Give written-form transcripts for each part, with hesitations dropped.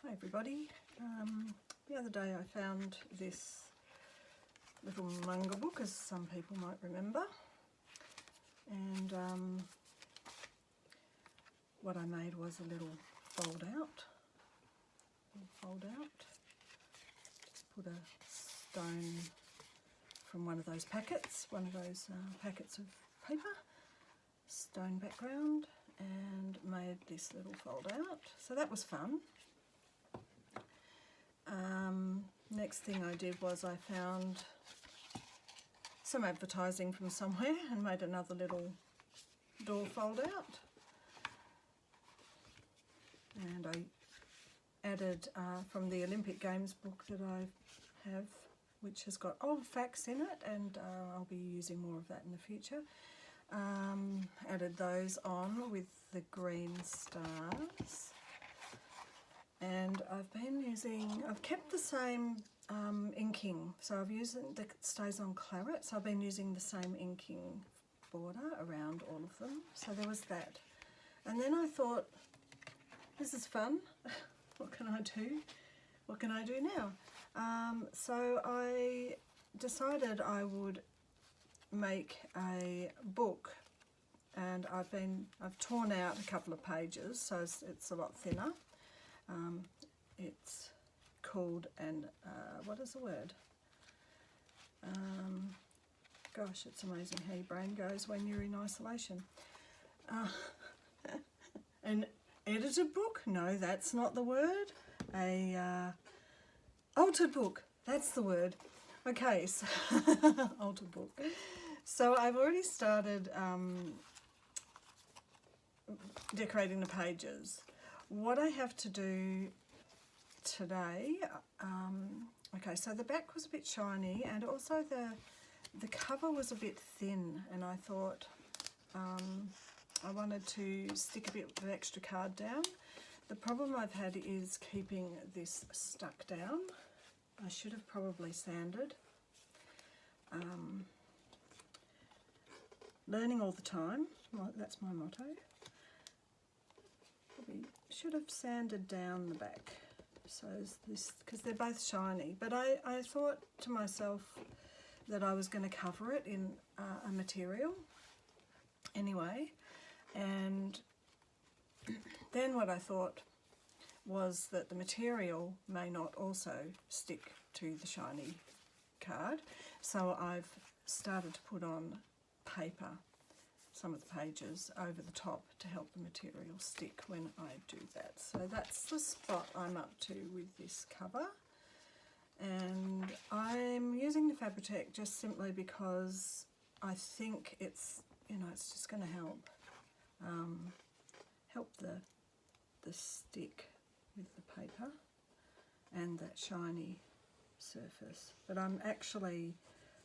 Hi everybody. The other day I found this little manga book, as some people might remember, and what I made was a little fold out. Just put a stone from one of those packets, packets of paper, stone background, and made this little fold out. So that was fun. Next thing I did was I found some advertising from somewhere and made another little door fold out. And I added from the Olympic Games book that I have, which has got old facts in it, and I'll be using more of that in the future. Added those on with the green stars. And I've kept the same inking, so I've used it that stays on claret, so I've been using the same inking border around all of them. So there was that. And then I thought, this is fun, what can I do? What can I do now? So I decided I would make a book, and I've torn out a couple of pages, so it's a lot thinner. It's called what is the word? Gosh, it's amazing how your brain goes when you're in isolation. An edited book? No, that's not the word. Altered book, that's the word. Okay, so altered book. So I've already started decorating the pages. What I have to do today, okay, so the back was a bit shiny, and also the cover was a bit thin, and I thought I wanted to stick a bit of extra card down. The problem I've had is keeping this stuck down. I should have probably sanded. Learning all the time, that's my motto. Should have sanded down the back, so this, because they're both shiny, but I thought to myself that I was going to cover it in a material anyway, and then what I thought was that the material may not also stick to the shiny card, so I've started to put on paper, some of the pages over the top, to help the material stick when I do that. So that's the spot I'm up to with this cover, and I'm using the Fabri-Tac just simply because I think it's, it's just going to help the stick with the paper and that shiny surface. But I'm actually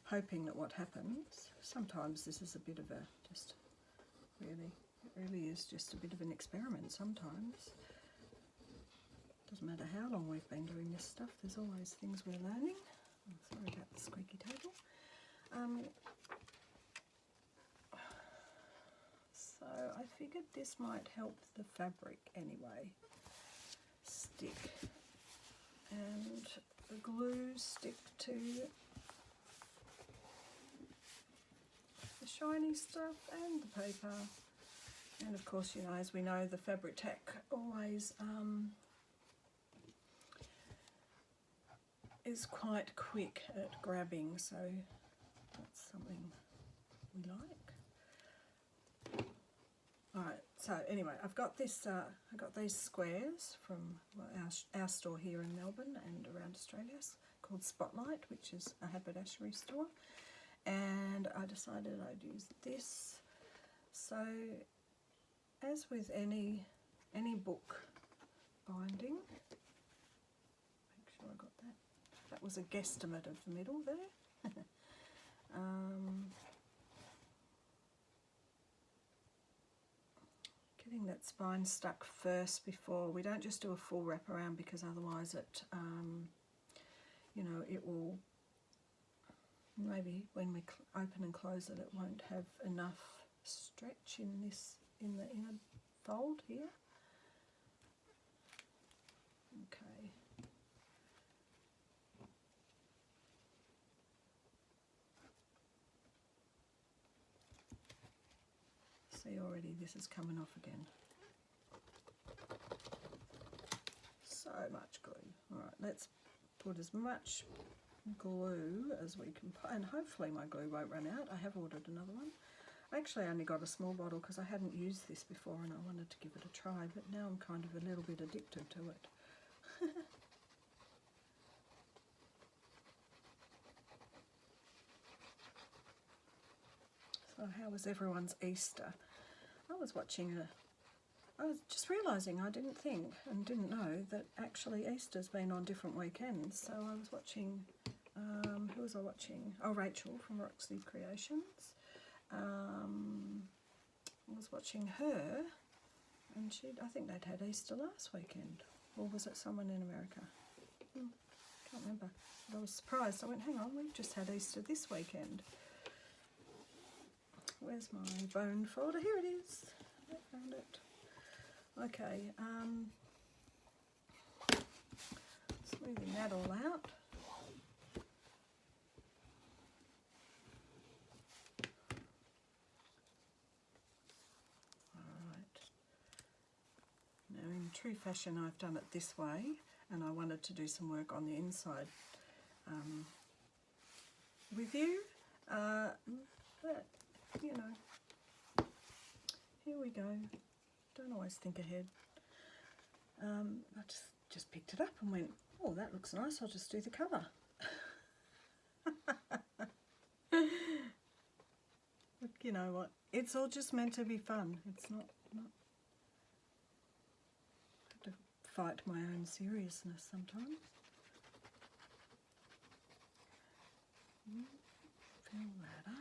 hoping that what happens, sometimes this is a bit of a it really is just a bit of an experiment sometimes. Doesn't matter how long we've been doing this stuff, there's always things we're learning. Oh, sorry about the squeaky table. So I figured this might help the fabric anyway stick, and the glue stick to the shiny stuff and the paper. And of course, as we know, the Fabri-Tac always is quite quick at grabbing, so that's something we like. Alright, so anyway, I've got this. I got these squares from our store here in Melbourne and around Australia, called Spotlight, which is a haberdashery store. And I decided I'd use this. So, as with any book binding, make sure I got that. That was a guesstimate of the middle there. Getting that spine stuck first before we don't just do a full wrap around, because otherwise it, it will. Maybe when we open and close it, it won't have enough stretch in the inner fold here. Okay, See already this is coming off again. So much glue. Alright, let's put as much glue as we can put, and hopefully my glue won't run out. I have ordered another one. I actually only got a small bottle because I hadn't used this before and I wanted to give it a try, but now I'm kind of a little bit addicted to it. So how was everyone's Easter? I was just realising I didn't think and didn't know that actually Easter's been on different weekends. So I was watching, who was I watching? Oh, Rachel from Roxy Creations. I was watching her, and I think they'd had Easter last weekend, or was it someone in America? Can't remember. But I was surprised. I went, hang on, we've just had Easter this weekend. Where's my bone folder? Here it is. I found it. Okay, smoothing that all out. Now in true fashion I've done it this way, and I wanted to do some work on the inside with you, but you know, here we go. Don't always think ahead. I just picked it up and went, oh, that looks nice, I'll just do the cover. But you know what, it's all just meant to be fun. It's not fight my own seriousness sometimes. Fill that up.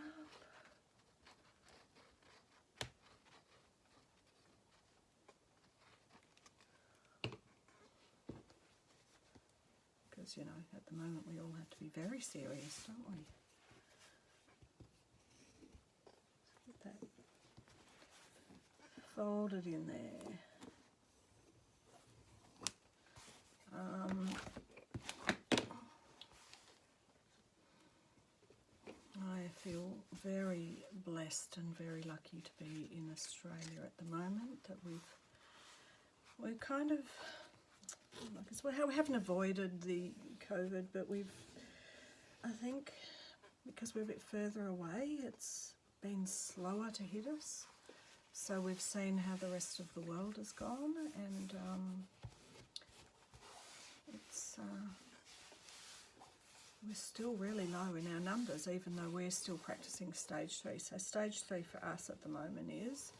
Because, you know, at the moment we all have to be very serious, don't we? Let's get that folded in there. I feel very blessed and very lucky to be in Australia at the moment, that we're kind of, I guess we haven't avoided the COVID, but I think because we're a bit further away, it's been slower to hit us. So we've seen how the rest of the world has gone, and we're still really low in our numbers, even though we're still practicing stage 3. So stage 3 for us at the moment is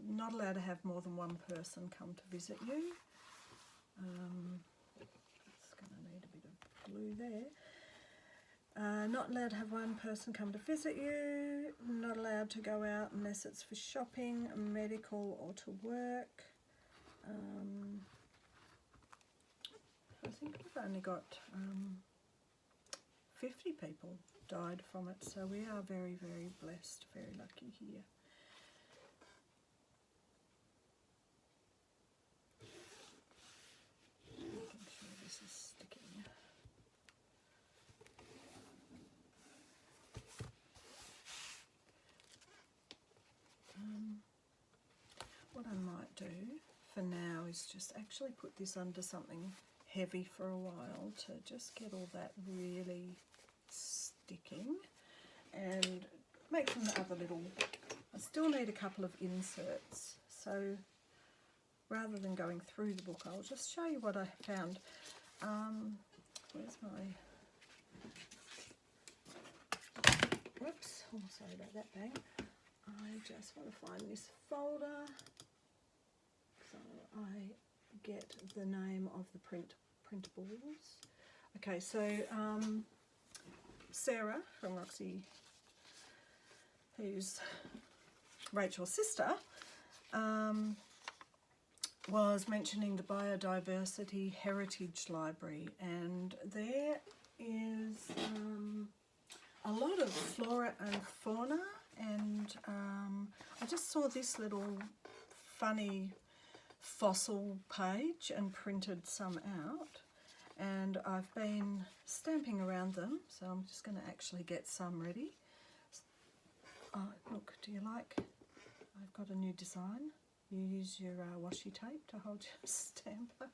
not allowed to have more than one person come to visit you. It's going to need a bit of glue there. Not allowed to have one person come to visit you. Not allowed to go out unless it's for shopping, medical, or to work. I think we've only got 50 people died from it, so we are very, very blessed, very lucky here. Making sure this is sticking. What I might do for now is just actually put this under something heavy for a while to just get all that really sticking, and make some other little, I still need a couple of inserts, so rather than going through the book I'll just show you what I found. Where's my, whoops, oh sorry about that bang. I just want to find this folder so I get the name of the Printables. Okay, so Sarah from Roxy, who's Rachel's sister, was mentioning the Biodiversity Heritage Library, and there is a lot of flora and fauna, and I just saw this little funny fossil page and printed some out, and I've been stamping around them, so I'm just going to actually get some ready. Oh, look, do you like I've got a new design. You use your washi tape to hold your stamper.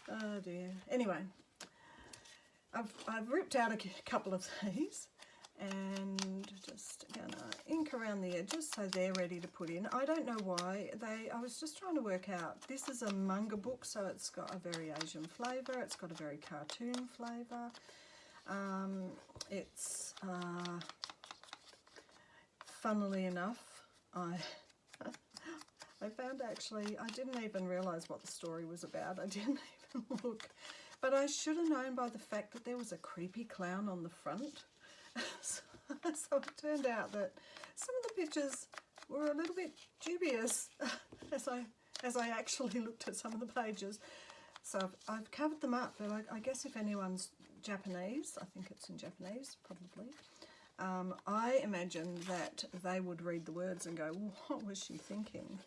Oh dear. Anyway, I've ripped out a couple of these and just gonna ink around the edges so they're ready to put in. I don't know why I was just trying to work out, this is a manga book, so it's got a very Asian flavour, it's got a very cartoon flavour. It's funnily enough, I found actually, I didn't even realise what the story was about. I didn't even look. But I should have known by the fact that there was a creepy clown on the front. So it turned out that some of the pictures were a little bit dubious as I actually looked at some of the pages. So I've covered them up, but I guess if anyone's Japanese, I think it's in Japanese probably, I imagine that they would read the words and go, what was she thinking?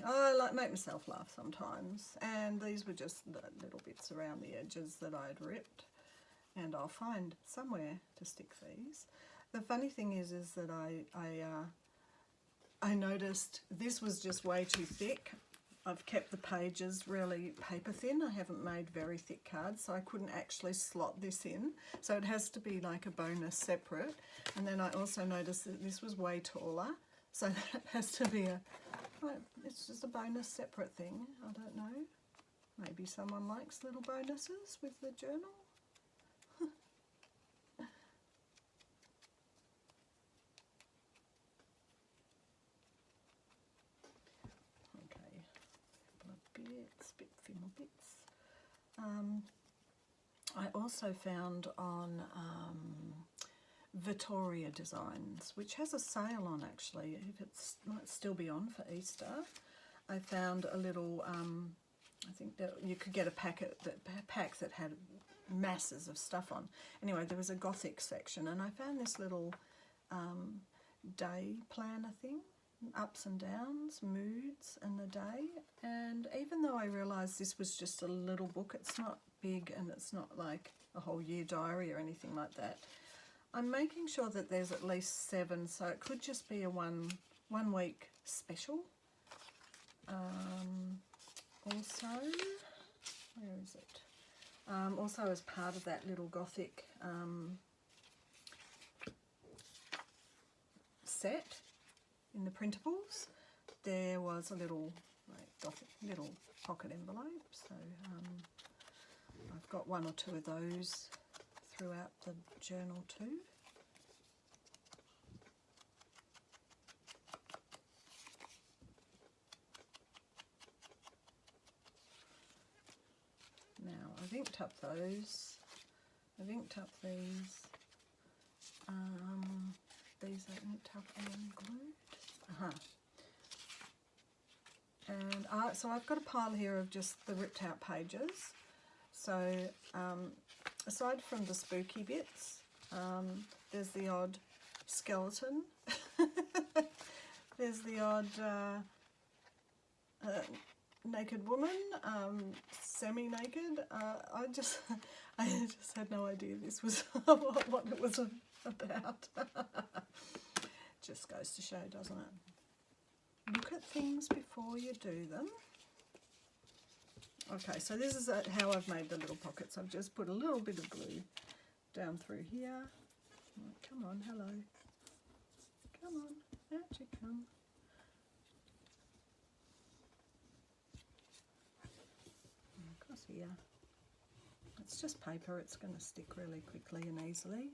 I make myself laugh sometimes, and these were just the little bits around the edges that I'd ripped, and I'll find somewhere to stick these. The funny thing is that I noticed this was just way too thick. I've kept the pages really paper thin. I haven't made very thick cards, so I couldn't actually slot this in. So it has to be like a bonus separate. And then I also noticed that this was way taller, so that has to be it's just a bonus separate thing. I don't know. Maybe someone likes little bonuses with the journal. Bit thinner bits. I also found on Vittoria Designs, which has a sale on actually, if it's might still be on for Easter. I found a little, I think that you could get a pack that had masses of stuff on. Anyway, there was a Gothic section, and I found this little day planner thing. Ups and downs, moods and the day, and even though I realised this was just a little book, it's not big and it's not like a whole year diary or anything like that, I'm making sure that there's at least 7, so it could just be a one week special. Also, where is it? Also as part of that little Gothic set in the Printables, there was a little Gothic little pocket envelope, so I've got 1 or 2 of those throughout the journal too. Now I've inked up those, I've inked up these, these are inked up and glued. And so I've got a pile here of just the ripped out pages. So aside from the spooky bits, there's the odd skeleton, there's the odd naked woman, semi-naked. I just had no idea this was what it was about. Just goes to show, doesn't it? Look at things before you do them. Okay, so this is how I've made the little pockets. I've just put a little bit of glue down through here. Oh, come on, hello. Come on, out you come. Across here. It's just paper, it's going to stick really quickly and easily.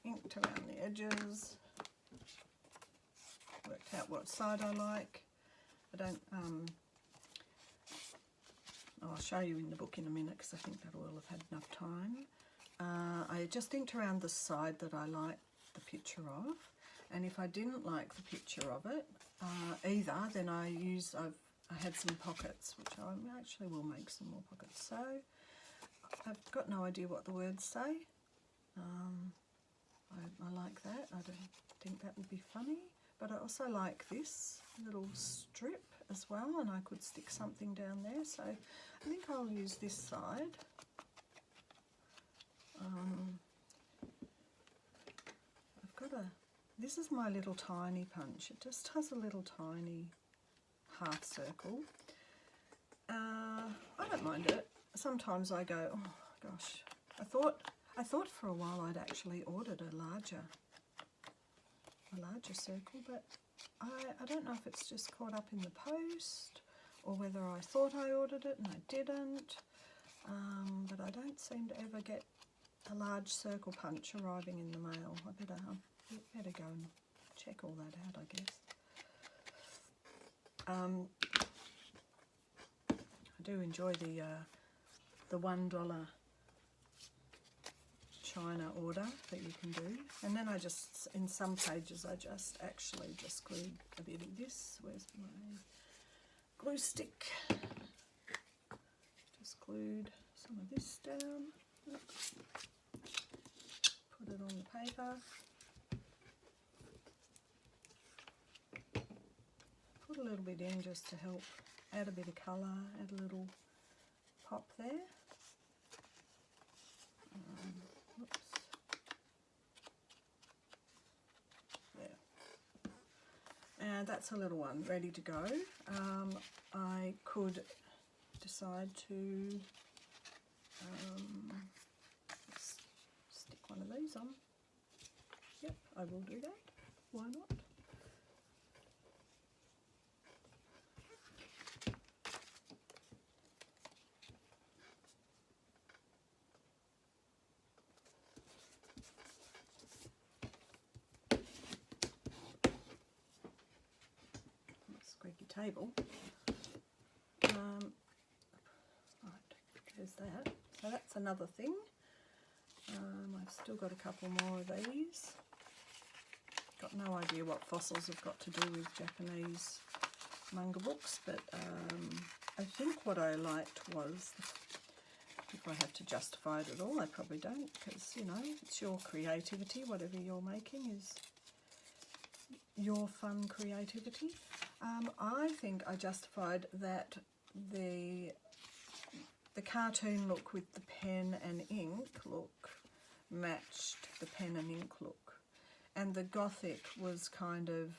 Inked around the edges, worked out what side I like. I don't, I'll show you in the book in a minute because I think that will have had enough time. I just inked around the side that I like the picture of, and if I didn't like the picture of it either, then I had some pockets, which I actually will make some more pockets. So I've got no idea what the words say. I like that. I don't think that would be funny. But I also like this little strip as well, and I could stick something down there. So I think I'll use this side. I've got this is my little tiny punch. It just has a little tiny half circle. I don't mind it. Sometimes I go, oh gosh, I thought for a while I'd actually ordered a larger circle, but I don't know if it's just caught up in the post or whether I thought I ordered it and I didn't. But I don't seem to ever get a large circle punch arriving in the mail. I better go and check all that out, I guess. I do enjoy the $1 China order that you can do, and then I just, in some pages, I just actually just glued a bit of this. Where's my glue stick? Just glued some of this down. Put it on the paper. Put a little bit in just to help add a bit of colour, add a little pop there. Whoops. There. And that's a little one ready to go. I could decide to stick one of these on. Yep, I will do that. Why not? Squeaky table. Right, there's that. So that's another thing. I've still got a couple more of these. Got no idea what fossils have got to do with Japanese manga books, but I think what I liked was, if I have to justify it at all, I probably don't, because, you know, it's your creativity. Whatever you're making is your fun creativity. I think I justified that the cartoon look with the pen and ink look matched the pen and ink look, and the gothic was kind of,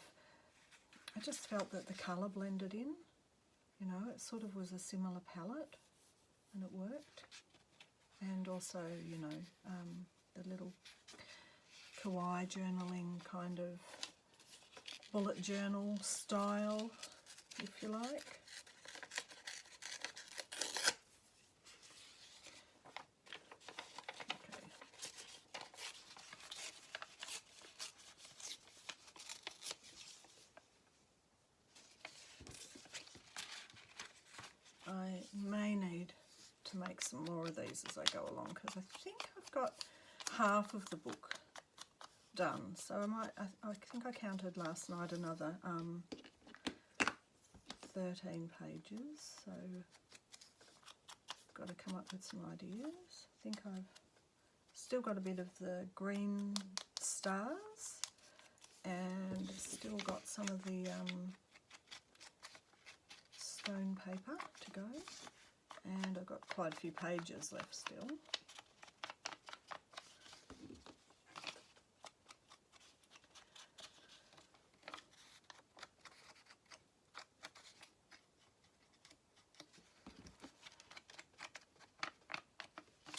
I just felt that the colour blended in, you know, it sort of was a similar palette and it worked. And also, you know, the little kawaii journaling kind of bullet journal style, if you like. I may need to make some more of these as I go along, because I think I've got half of the book done. So I think I counted last night another 13 pages. So I've got to come up with some ideas. I think I've still got a bit of the green stars, and still got some of the stone paper to go, and I've got quite a few pages left still.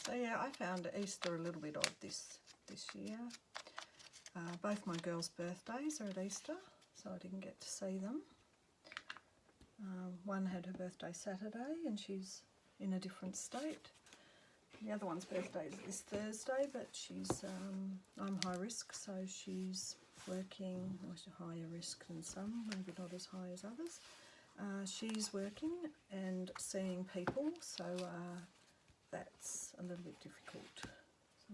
So yeah, I found Easter a little bit odd this year. Both my girls' birthdays are at Easter, so I didn't get to see them. One had her birthday Saturday and she's in a different state. The other one's birthday is this Thursday, but she's, I'm high risk, so she's working, or higher risk than some, maybe not as high as others. She's working and seeing people, so that's a little bit difficult. So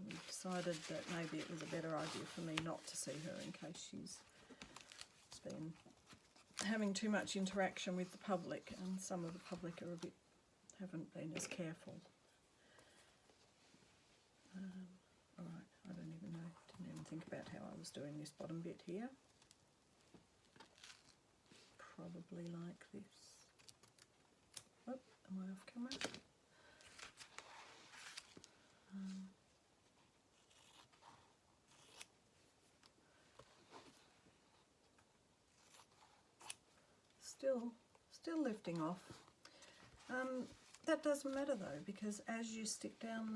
we decided that maybe it was a better idea for me not to see her in case she's been having too much interaction with the public, and some of the public are haven't been as careful. Alright, I don't even know, didn't even think about how I was doing this bottom bit here. Probably like this. Oh, am I off camera? Still lifting off. That doesn't matter though, because as you stick down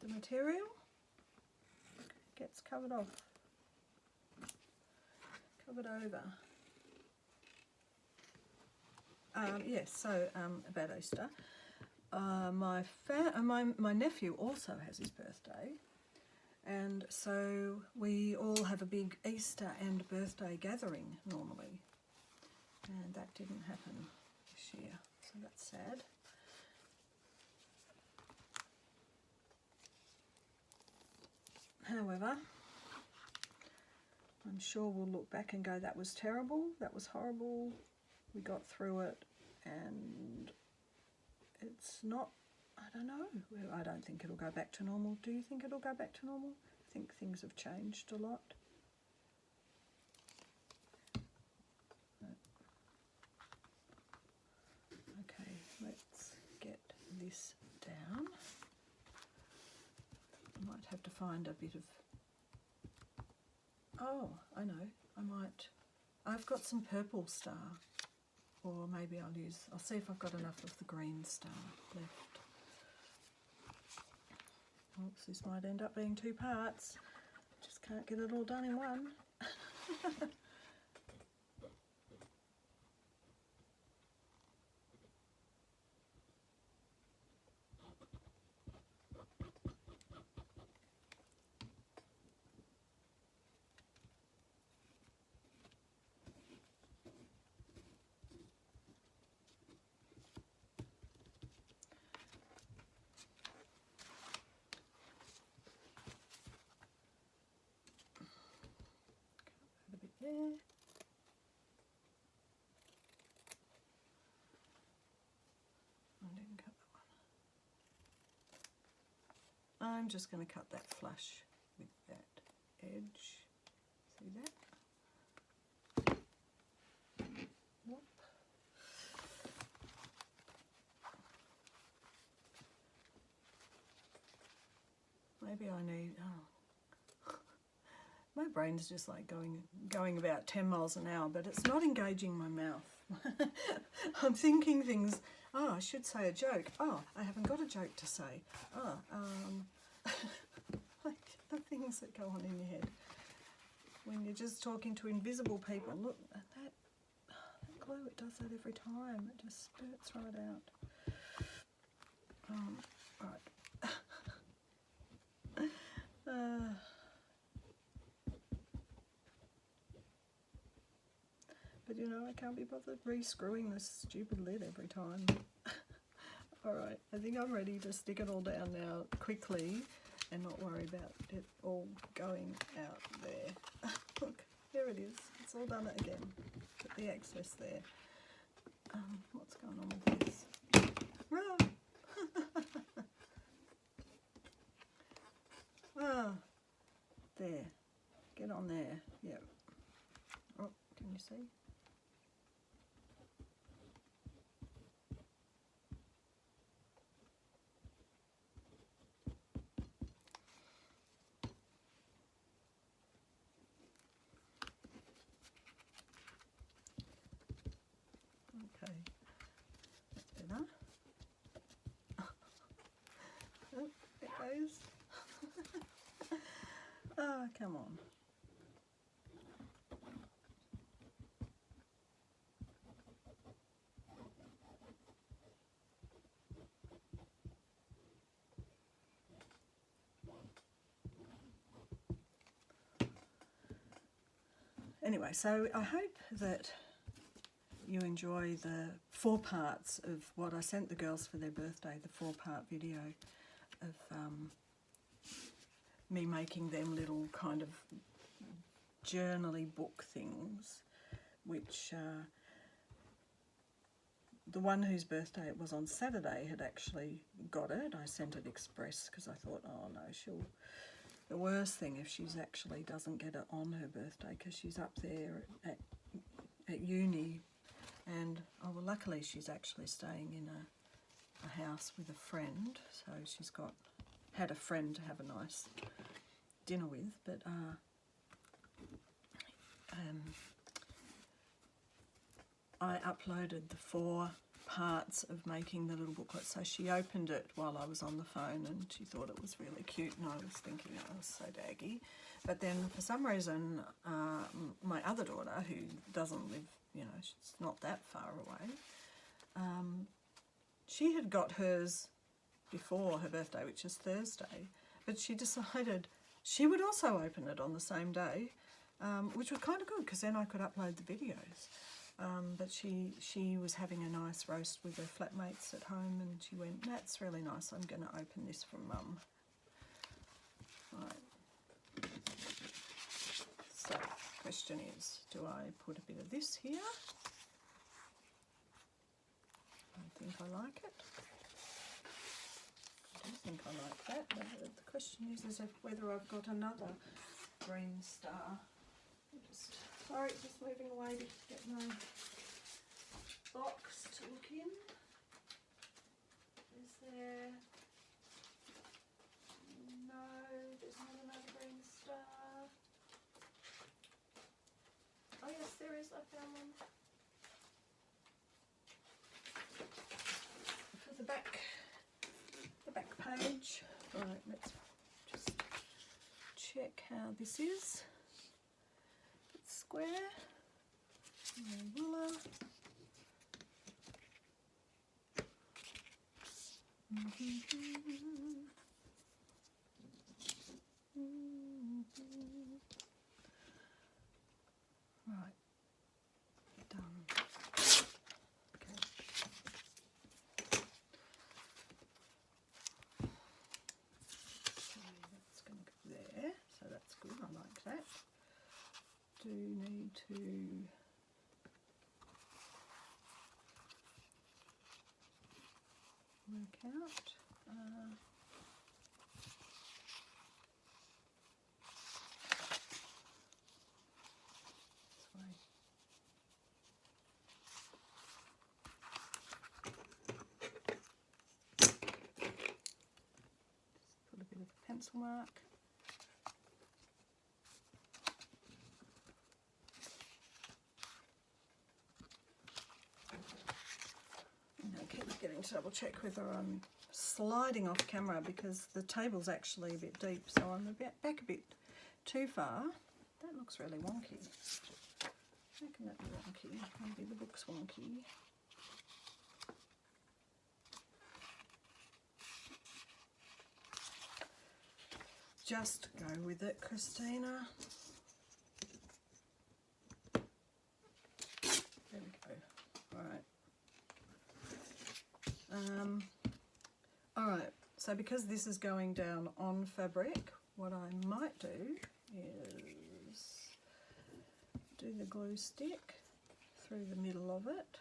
the material, it gets covered off, covered over. Yes, so about Easter, my nephew also has his birthday, and so we all have a big Easter and birthday gathering normally, and that didn't happen this year, so that's sad. However, I'm sure we'll look back and go, that was terrible, that was horrible, we got through it, and it's not, I don't know, I don't think it'll go back to normal. Do you think it'll go back to normal? I think things have changed a lot. Okay, let's get this down. I might have to find a bit of, oh, I know, I've got some purple star, or maybe I'll see if I've got enough of the green star left. Oops, this might end up being 2 parts. Just can't get it all done in one. There. I didn't cut that one. I'm just going to cut that flush with that edge. See that? Whoop. Maybe I need, my brain's just like going about 10 miles an hour, but it's not engaging my mouth. I'm thinking things, oh, I should say a joke. Oh, I haven't got a joke to say. Oh, like the things that go on in your head when you're just talking to invisible people. Look at that glue, it does that every time. It just spurts right out. Right. But you know, I can't be bothered re-screwing this stupid lid every time. Alright, I think I'm ready to stick it all down now quickly and not worry about it all going out there. Look, here it is. It's all done it again. Put the excess there. What's going on with this? Ah, there. Get on there. Yep. Oh, can you see? Okay, that's better. Oh, it goes. Oh, come on. Anyway, so I hope that you enjoy the 4 parts of what I sent the girls for their birthday, the 4-part video of me making them little kind of journaly book things, which the one whose birthday it was on Saturday had actually got it. I sent it express because I thought, oh no, she'll... The worst thing if she's actually doesn't get it on her birthday, because she's up there at uni, and oh well, luckily she's actually staying in a house with a friend, so she's had a friend to have a nice dinner with. But I uploaded the 4 parts of making the little booklet, so she opened it while I was on the phone and she thought it was really cute, and I was thinking it was so daggy. But then for some reason my other daughter, who doesn't live, you know, she's not that far away, she had got hers before her birthday, which is Thursday, but she decided she would also open it on the same day, which was kind of good because then I could upload the videos. But she was having a nice roast with her flatmates at home, and she went, that's really nice, I'm going to open this from Mum. Right. So, the question is, do I put a bit of this here? I think I like it. I do think I like that. But the question is whether I've got another green star. Sorry, just moving away to get my box to look in. Is there... No, there's not another green star. Oh yes, there is, I found one. For the back page. Right, let's just check how this is. Square, ruler, right, done. Okay. So that's going to go there, so that's good, I like that. Do need to work out this way. Just put a bit of a pencil mark. Getting to double check whether I'm sliding off camera, because the table's actually a bit deep, so I'm back a bit too far. That looks really wonky. How can that be wonky? Maybe the book's wonky. Just go with it, Christina. There we go. All right. Alright, so because this is going down on fabric, what I might do is do the glue stick through the middle of it,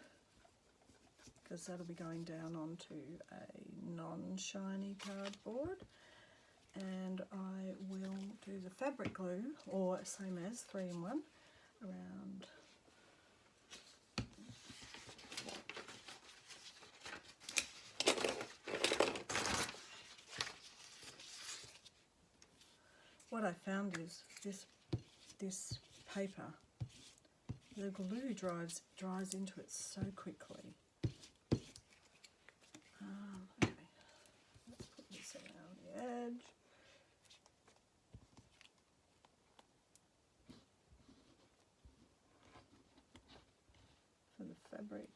because that'll be going down onto a non-shiny cardboard, and I will do the fabric glue, or same as 3-in-1, around what I found is this paper, the glue dries into it so quickly. Okay, let's put this around the edge. For the fabric.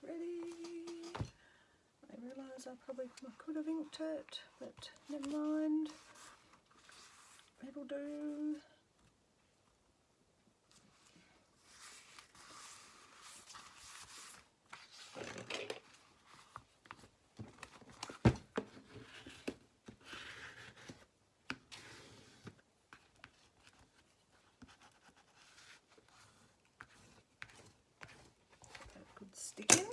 Ready. I realise I probably could have inked it, but never mind. It'll do. stick in.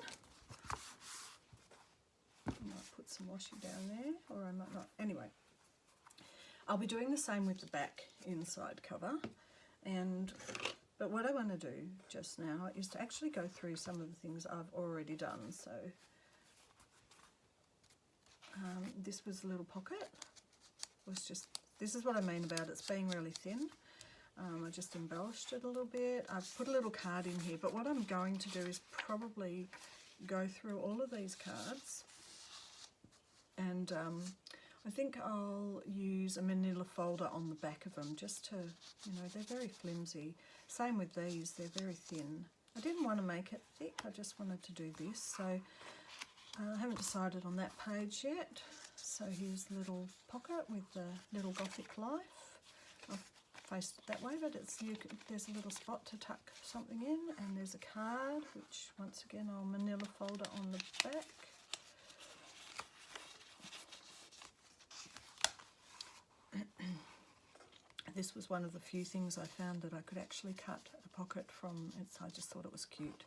I might put some washi down there, or I might not. Anyway, I'll be doing the same with the back inside cover, but what I want to do just now is to actually go through some of the things I've already done. So this was a little pocket. This is what I mean about it's being really thin. I just embellished it a little bit. I've put a little card in here, but what I'm going to do is probably go through all of these cards, and I think I'll use a manila folder on the back of them just to, you know, they're very flimsy. Same with these, they're very thin. I didn't want to make it thick, I just wanted to do this. So I haven't decided on that page yet. So here's the little pocket with the little Gothic life. I've faced it that way, but there's a little spot to tuck something in, and there's a card, which once again I'll manila folder on the back. This was one of the few things I found that I could actually cut a pocket from. I just thought it was cute.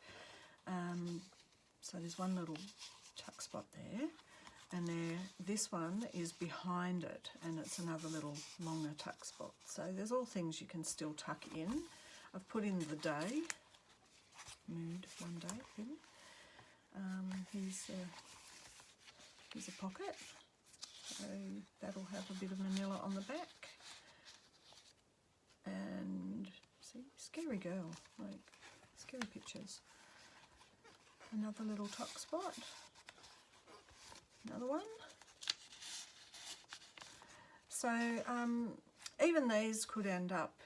So there's one little tuck spot there, and this one is behind it, and it's another little longer tuck spot. So there's all things you can still tuck in. I've put in the day, mood one day thing. Here's a pocket, so that'll have a bit of manila on the back. And see, scary girl, like scary pictures. Another little tuck spot. Another one. So even these could end up.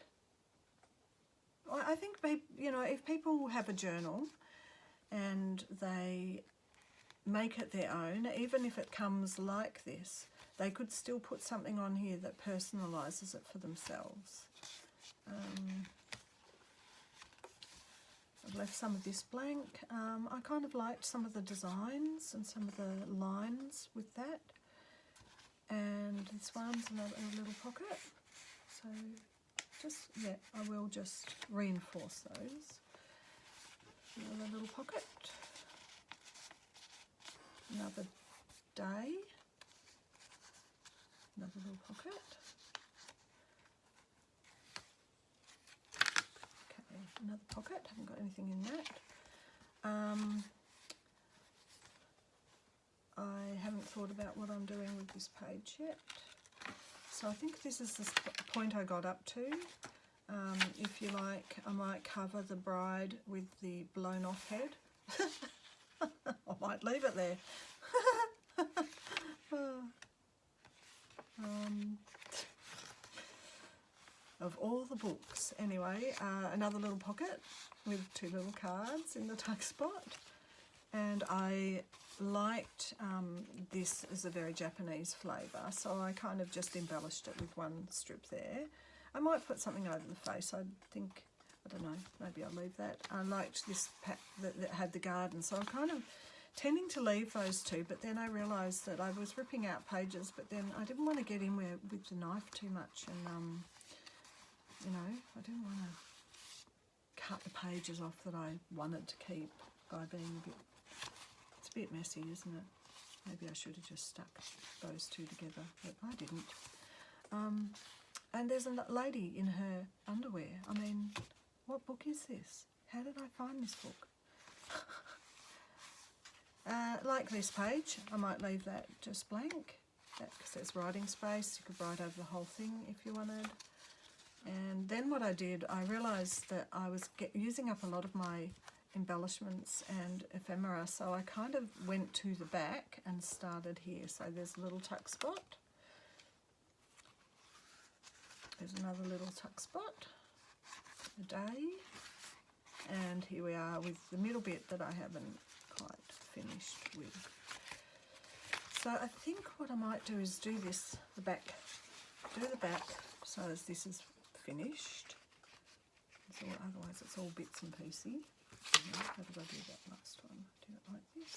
I think, you know, if people have a journal and they make it their own, even if it comes like this, they could still put something on here that personalises it for themselves. I've left some of this blank. I kind of liked some of the designs and some of the lines with that. And this one's a little pocket. So yeah, I will just reinforce those. Another little pocket. Another day. Another little pocket. Another pocket, haven't got anything in that. I haven't thought about what I'm doing with this page yet. So I think this is the point I got up to. If you like, I might cover the bride with the blown off head. I might leave it there. Of all the books. Anyway, another little pocket with two little cards in the tuck spot. And I liked this as a very Japanese flavour, so I kind of just embellished it with one strip there. I might put something over the face. I think, I don't know, maybe I'll leave that. I liked this pack that had the garden, so I'm kind of tending to leave those two, but then I realised that I was ripping out pages, but then I didn't want to get in with the knife too much, and you know, I didn't want to cut the pages off that I wanted to keep by being it's a bit messy, isn't it? Maybe I should have just stuck those two together, but I didn't. And there's a lady in her underwear. I mean, what book is this? How did I find this book? Like this page, I might leave that just blank, because there's writing space. You could write over the whole thing if you wanted. And then what I did, I realised that I was using up a lot of my embellishments and ephemera, so I kind of went to the back and started here. So there's a little tuck spot. There's another little tuck spot, a day, and here we are with the middle bit that I haven't quite finished with. So I think what I might do is do the back, so as this is finished. So otherwise it's all bits and pieces. How did I do that last one? Do it like this.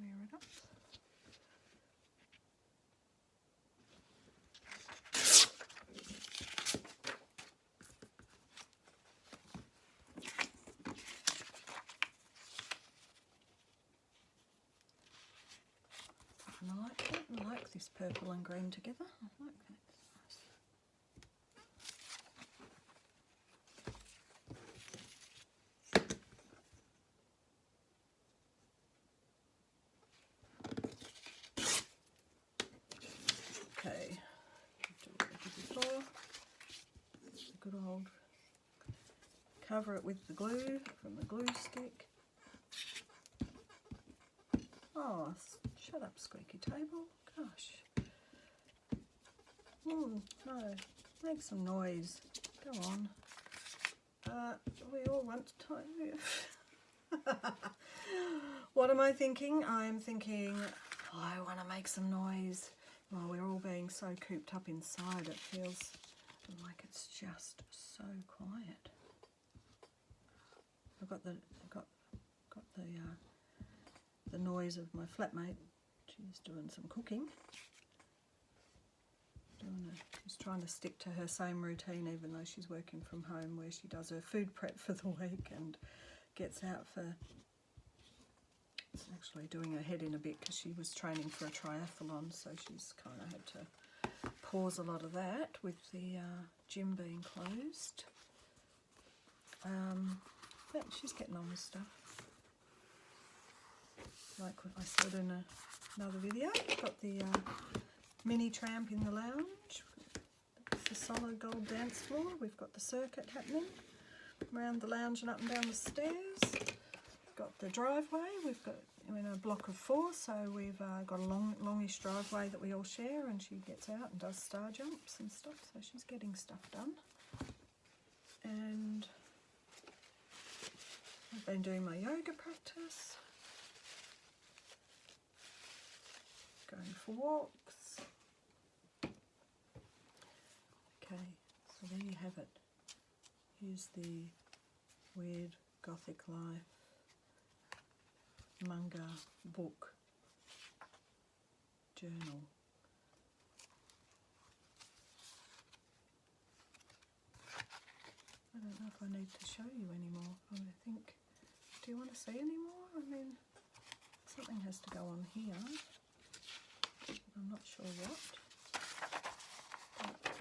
square it up. And I like that. I like this purple and green together. I like that. Okay, do what I did before. A good old cover it with the glue from the glue stick. Oh, shut up, squeaky table. Gosh. No, make some noise. Go on. We all want to. What am I thinking? I'm thinking, I want to make some noise. Well, we're all being so cooped up inside, it feels like it's just so quiet. I've got the noise of my flatmate. She's doing some cooking. She's trying to stick to her same routine, even though she's working from home, where she does her food prep for the week and gets out for. It's actually doing her head in a bit because she was training for a triathlon, so she's kind of had to pause a lot of that with the gym being closed. But she's getting on with stuff. Like what I said in another video, got the mini tramp in the lounge. It's the solid gold dance floor. We've got the circuit happening around the lounge and up and down the stairs. Got the driveway. We're in a block of 4, so we've got a longish driveway that we all share, and she gets out and does star jumps and stuff, so she's getting stuff done. And I've been doing my yoga practice, going for walks. Okay, so there you have it. Here's the Weird Gothic Life Manga book journal. I don't know if I need to show you anymore. I think, do you want to see any more? I mean, something has to go on here. I'm not sure what.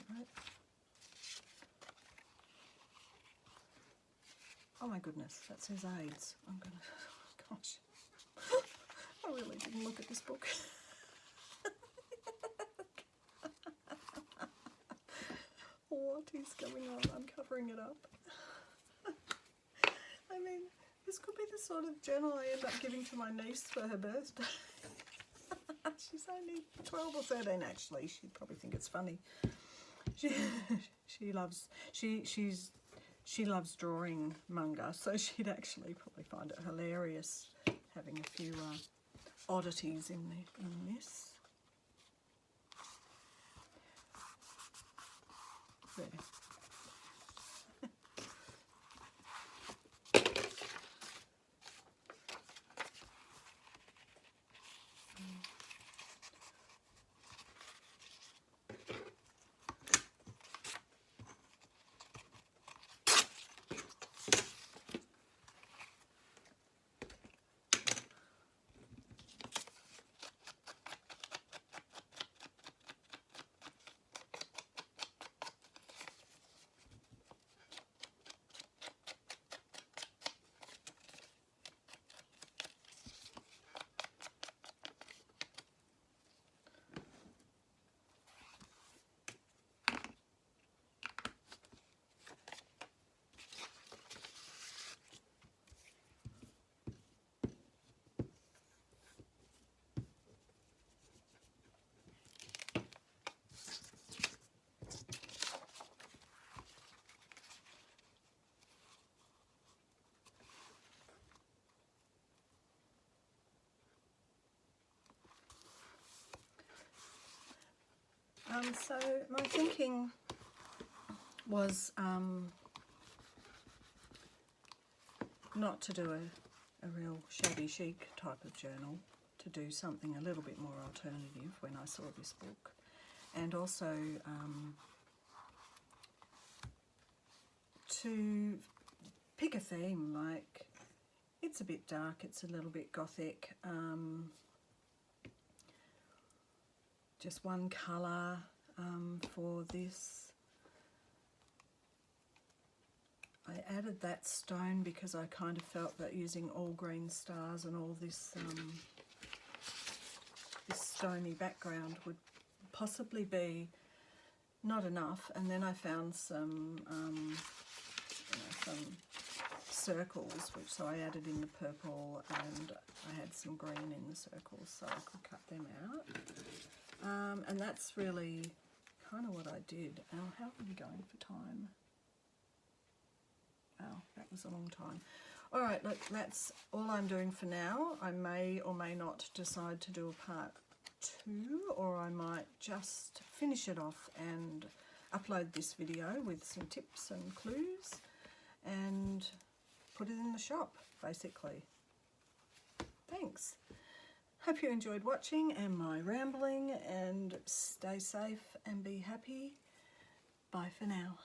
Right. Oh my goodness, that says AIDS. I'm gonna, gosh. I really didn't look at this book. What is going on? I'm covering it up. I mean, this could be the sort of journal I end up giving to my niece for her birthday. She's only 12 or 13 actually. She'd probably think it's funny. She loves drawing manga, so she'd actually probably find it hilarious having a few oddities in this. There. So my thinking was not to do a real shabby chic type of journal to do something a little bit more alternative when I saw this book, and also to pick a theme. Like, it's a bit dark, it's a little bit gothic, just one colour for this. I added that stone because I kind of felt that using all green stars and all this this stony background would possibly be not enough, and then I found some some circles, so I added in the purple, and I had some green in the circles so I could cut them out. And that's really kind of what I did. How are we going for time? Oh, that was a long time. Alright, look, that's all I'm doing for now. I may or may not decide to do a part 2, or I might just finish it off and upload this video with some tips and clues and put it in the shop, basically. Thanks. Hope you enjoyed watching and my rambling, and stay safe and be happy. Bye for now.